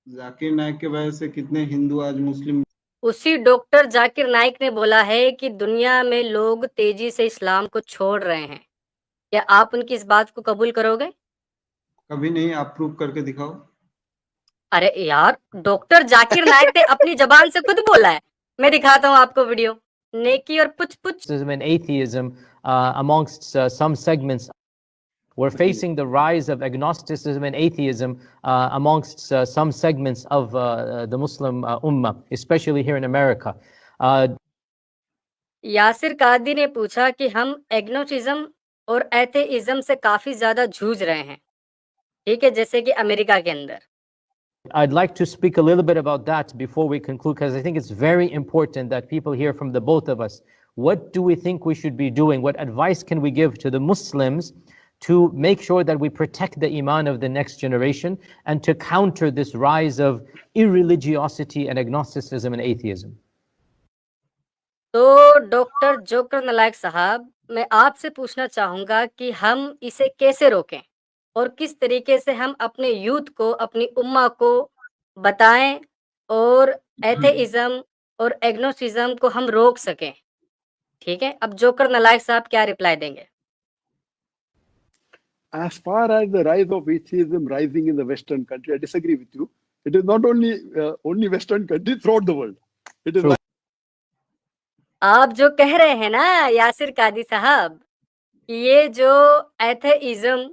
जाकिर नायक की वजह से कितने हिंदू आज मुस्लिम। उसी डॉक्टर जाकिर नाइक ने बोला है कि दुनिया में लोग तेजी से इस्लाम को छोड़ रहे हैं। क्या आप उनकी इस बात को कबूल करोगे? कभी नहीं, आप प्रूव करके दिखाओ। अरे यार, डॉक्टर जाकिर नाइक ने अपनी जबान से खुद बोला है। मैं दिखाता हूँ आपको वीडियो। नेकी और पुछ पुछ। And atheism amongst some segments. We're facing the rise of agnosticism and atheism amongst some segments of the Muslim Ummah, especially here in America. Yasir कादी ने पूछा कि हम एग्नोटिज्म और एथेइज्म से काफी ज्यादा जूझ रहे हैं, ठीक है, जैसे कि अमेरिका के अंदर। I'd like to speak a little bit about that before we conclude, because I think it's very important that people hear from the both of us. What do we think we should be doing? What advice can we give to the Muslims to make sure that we protect the iman of the next generation and to counter this rise of irreligiosity and agnosticism and atheism? तो doctor joker नलायक साहब, मैं आपसे पूछना चाहूंगा कि हम इसे कैसे रोकें और किस तरीके से हम अपने यूथ को, अपनी उम्मा को बताएं और एथेइज्म और एग्नोस्टिज्म को हम रोक सकें। ठीक है, अब जोकर नलायक साहब क्या रिप्लाई देंगे? As far as the rise of atheism rising in the Western country, I disagree with you. It is not only Western countries, throughout the world. It is. आप जो कह रहे हैं ना यासिर कादी साहब, ये जो एथेइज्म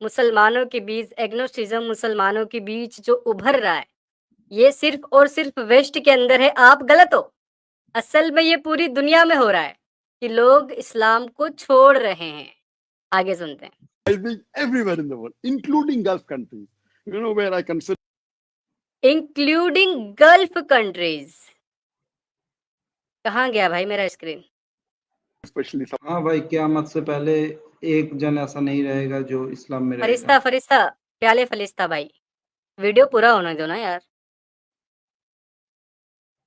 मुसलमानों के बीच, एग्नोस्टिज्म मुसलमानों के बीच जो उभर रहा है, ये सिर्फ और सिर्फ वेस्ट के अंदर है। आप गलत हो। असल में ये पूरी दुनिया में हो रहा है कि लोग इस्लाम को छोड़ रहे हैं। आगे सुनते हैं। Rising everywhere in the world, including Gulf countries. You know where I consider. Including gulf countries. कहाँ गया भाई मेरा स्क्रीन? Especially some. हाँ भाई, क़यामत से पहले एक जन ऐसा नहीं रहेगा जो इस्लाम में फरिश्ता रहेगा। फरिश्ता प्याले फलिश्ता भाई, वीडियो पूरा होने दो ना यार।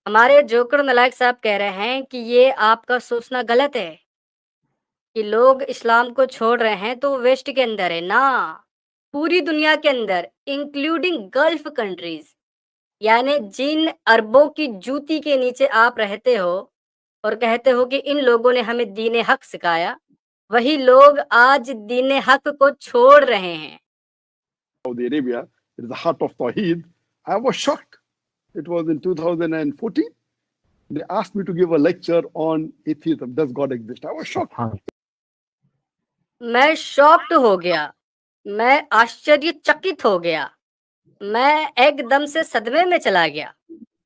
हमारे जोकर नलायक साहब कह रहे हैं कि ये आपका सोचना गलत है कि लोग इस्लाम को छोड़ रहे हैं, तो वेस्ट के अंदर है ना, पूरी दुनिया के अंदर, इंक्लूडिंग गल्फ कंट्रीज। यानी जिन अरबों की जूती के नीचे आप रहते हो और कहते हो कि इन लोगों ने हमें दीन हक सिखाया, वही लोग आज दीन हक को छोड़ रहे हैं। Saudi Arabia, it is the heart of Tawheed. I was shocked. It was in 2014. They asked me to give a lecture on atheism. Does God exist? I was shocked. मैं शॉक्ड हो गया, मैं आश्चर्यचकित हो गया, मैं एकदम से सदमे में चला गया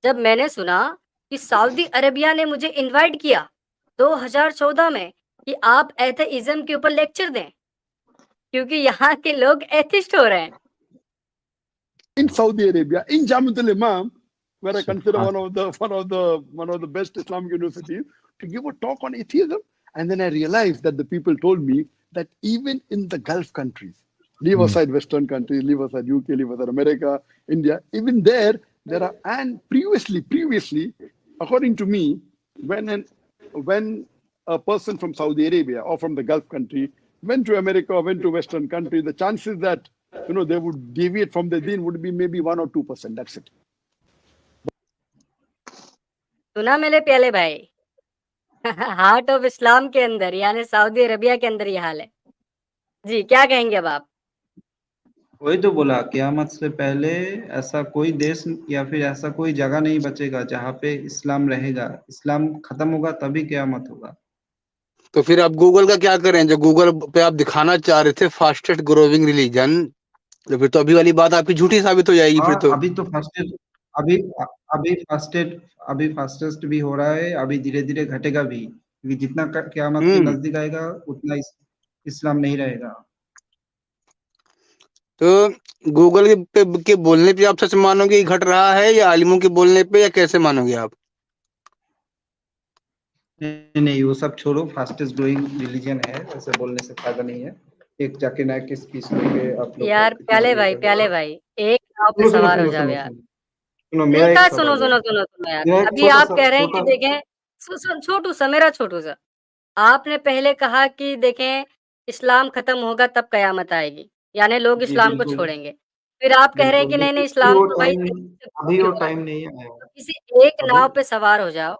जब मैंने सुना कि सऊदी अरेबिया ने मुझे इनवाइट किया 2014 में कि आप एथेइज्म के ऊपर लेक्चर दें, क्योंकि यहाँ के लोग एथिस्ट हो रहे हैं। In Saudi Arabia, in Jamiatul Imam, where I consider one of the best Islamic universities, to give a talk on atheism, and then I realized that the people told me that even in the Gulf countries, leave aside Western countries, leave aside UK, leave aside America, India, even there are, and previously, according to me, when a person from Saudi Arabia or from the Gulf country went to America or went to Western country, the chances that they would deviate from the deen would be maybe 1 or 2%. That's it. सुना मेरे प्याले भाई? Heart of Islam के अंदर यानी Saudi Arabia के अंदर ये हाल है। जी, क्या कहेंगे अब आप? वही तो बोला, क़यामत से पहले ऐसा कोई देश या फिर ऐसा कोई जगह नहीं बचेगा जहाँ पे इस्लाम रहेगा। इस्लाम खत्म होगा तभी क़यामत होगा। तो फिर आप गूगल का क्या करें? जो गूगल पे आप दिखाना चाह रहे थे फास्टेस्ट ग्रोइंग रिलीजन, तो फिर तो अभी वाली बात आपकी झूठी साबित हो जाएगी। फिर तो अभी तो फास्टेस्ट अभी फास्टेस्ट भी हो रहा है, अभी धीरे धीरे घटेगा भी, क्योंकि जितना क़यामत के नजदीक आएगा उतना इस्लाम नहीं रहेगा। तो गूगल के बोलने पे आप सच मानोगे कि घट रहा है, या आलिमों के बोलने पे, या कैसे मानोगे आप? नहीं, वो सब छोड़ो, फास्टेस्ट ग्रोइंग रिलीजन है, ऐसे बोलने से फायदा नहीं है। एक जाकिर नाइक की स्पीच लेके आप लोग यार प्याले भाई, एक नाव पे सवार हो जाओ यार। सुनो मेरा एक सुनो यार। अभी आप कह रहे हैं कि देखें, छोटू सा, मेरा छोटू सा, आपने पहले कहा कि देखें इस्लाम खत्म होगा तब कयामत आएगी, यानी लोग इस्लाम को छोड़ेंगे। फिर आप कह रहे हैं बिल्कुल, कि नहीं, नहीं लेकिन इस्लाम तो भाई से अभी कबूल वो हुआ है। टाइम नहीं आया। तो किसी एक अभी नाव पे सवार हो जाओ,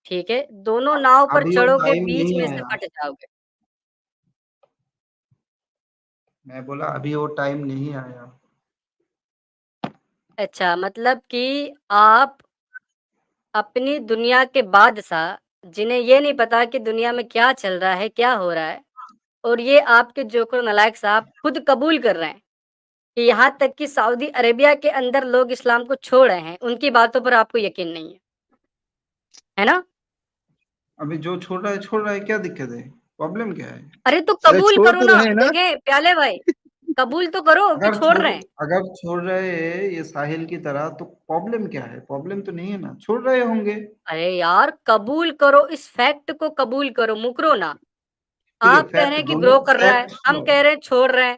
ठीक है? दोनों नाव पर अभी वो चढ़ोगे, टाइम बीच नहीं में से आया। फट जाओगे। मैं बोला अभी वो टाइम नहीं आया। अच्छा, मतलब कि आप अपनी दुनिया के बादशाह, जिन्हें ये नहीं पता कि दुनिया में क्या चल रहा है, क्या हो रहा है, और ये आपके जोकर नालायक साहब खुद कबूल कर रहे हैं कि यहाँ तक कि सऊदी अरेबिया के अंदर लोग इस्लाम को छोड़ रहे हैं, उनकी बातों पर आपको यकीन नहीं है। है ना? अभी जो छोड़ रहा है, क्या दिक्कत है? प्रॉब्लम क्या है? अरे तो अरे कबूल छोड़ करो तो ना। रहे हैं ना। देखें प्याले भाई, कबूल तो करो कि छोड़ रहे हैं। अगर छोड़ रहे हैं ये साहिल की तरह, तो प्रॉब्लम क्या है? प्रॉब्लम तो नहीं है ना, छोड़ रहे होंगे। अरे यार कबूल करो, इस फैक्ट को कबूल करो, मुकरो ना। ठीक है, आप कह रहे फैक्ट हैं कि दोनों, ग्रो कर रहा है, फैक्ट हम सुनो, कह रहे हैं छोड़ रहे हैं।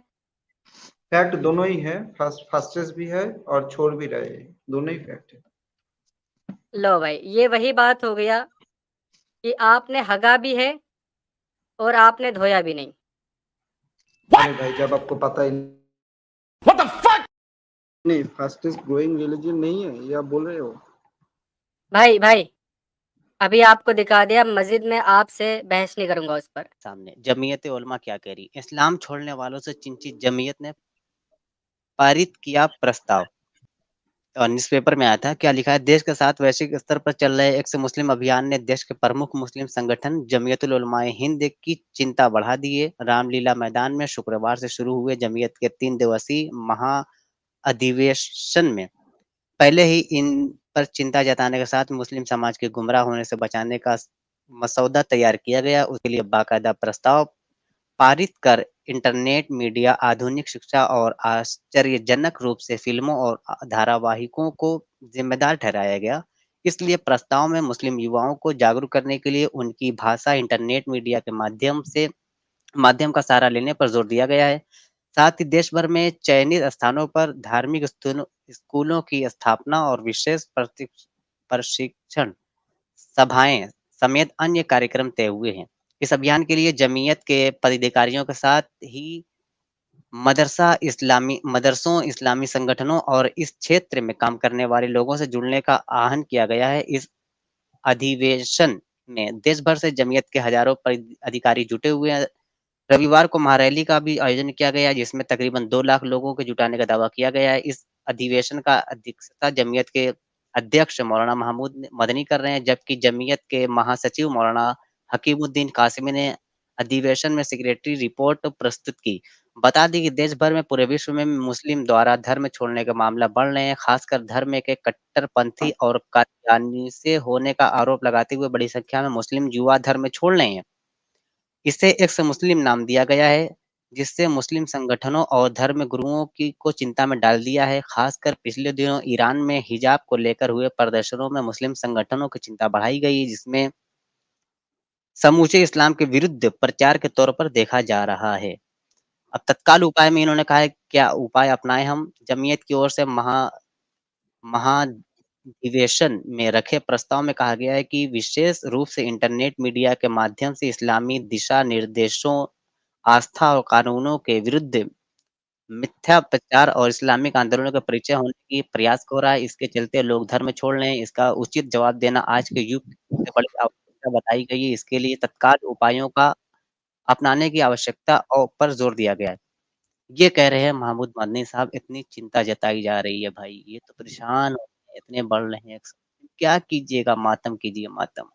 फैक्ट दोनों ही है। फास्टेस्ट भी है और छोड़ भी रहे हैं, दोनों ही फैक्ट है। लो भाई, ये वही बात हो गया कि आपने हगा भी है और आपने धोया भी नहीं। अरे भाई, जब आपको पता ही नहीं, फास्टेस्ट ग्रोइंग रिलीजन नहीं है ये आप बोल रहे हो। भाई, अभी आपको दिखा दिया, मस्जिद में आपसे बहस नहीं करूँगा उस पर। सामने जमीयत उलमा क्या कह रही, इस्लाम छोड़ने वालों से चिंतित जमीयत ने पारित किया प्रस्ताव। और न्यूज़पेपर में आया था, क्या लिखा है, देश के साथ वैश्विक स्तर पर चल रहे एक से मुस्लिम अभियान ने देश के प्रमुख मुस्लिम संगठन जमीयतुल उलमाए हिंद की चिंता बढ़ा दी है। रामलीला मैदान में शुक्रवार से शुरू हुए जमीयत के 3 दिवसीय महा अधिवेशन में पहले ही इन पर चिंता जताने के साथ मुस्लिम समाज के गुमराह होने से बचाने का मसौदा तैयार किया गया। उसके लिए बाकायदा प्रस्ताव पारित कर इंटरनेट मीडिया, आधुनिक शिक्षा और आश्चर्यजनक रूप से फिल्मों और धारावाहिकों को जिम्मेदार ठहराया गया। इसलिए प्रस्ताव में मुस्लिम युवाओं को जागरूक करने के लिए उनकी भाषा इंटरनेट मीडिया के माध्यम का सहारा लेने पर जोर दिया गया है। साथ ही देश भर में चयनित स्थानों पर धार्मिक स्कूलों की स्थापना और विशेष प्रशिक्षण सभाएं समेत अन्य कार्यक्रम तय हुए हैं। इस अभियान के लिए जमीयत के पदाधिकारियों के साथ ही मदरसों, इस्लामी संगठनों और इस क्षेत्र में काम करने वाले लोगों से जुड़ने का आह्वान किया गया है। इस अधिवेशन में देश भर से जमीयत के हजारों अधिकारी जुटे हुए हैं। रविवार को महारैली का भी आयोजन किया गया, जिसमें तकरीबन 2 लाख लोगों के जुटाने का दावा किया गया है। इस अधिवेशन का अध्यक्षता जमीयत के अध्यक्ष मौलाना महमूद मदनी कर रहे हैं, जबकि जमीयत के महासचिव मौलाना हकीमुद्दीन कासिमी ने अधिवेशन में सेक्रेटरी रिपोर्ट प्रस्तुत की। बता दें कि देश भर में पूरे विश्व में मुस्लिम द्वारा धर्म छोड़ने के मामला बढ़ रहे हैं, खासकर धर्म के कट्टरपंथी और कादियानी से होने का आरोप लगाते हुए बड़ी संख्या में मुस्लिम युवा धर्म छोड़ रहे हैं। इसे एक्स मुस्लिम नाम दिया गया है, जिससे मुस्लिम संगठनों और धर्म गुरुओं को चिंता में डाल दिया है। खासकर पिछले दिनों ईरान में हिजाब को लेकर हुए प्रदर्शनों में मुस्लिम संगठनों की चिंता बढ़ाई गई, जिसमें समूचे इस्लाम के विरुद्ध प्रचार के तौर पर देखा जा रहा है। अब तत्काल उपाय में इन्होंने कहा है, क्या उपाय अपनाएं हम? जमीयत की ओर से महाधिवेशन में रखे प्रस्ताव में कहा गया है कि विशेष रूप से इंटरनेट मीडिया के माध्यम से इस्लामी दिशा निर्देशों, आस्था और कानूनों के विरुद्ध मिथ्या प्रचार और इस्लामिक आंदोलनों का परिचय होने की प्रयास हो रहा है। इसके चलते लोग धर्म छोड़ रहे हैं। इसका उचित जवाब देना आज के युग की सबसे बड़ी आवश्यकता बताई गई है। इसके लिए तत्काल उपायों का अपनाने की आवश्यकता पर जोर दिया गया है। ये कह रहे हैं महमूद मदनी साहब, इतनी चिंता जताई जा रही है भाई, ये तो परेशान हो रहे हैं, इतने बढ़ रहे हैं। क्या कीजिएगा, मातम कीजिए मातम।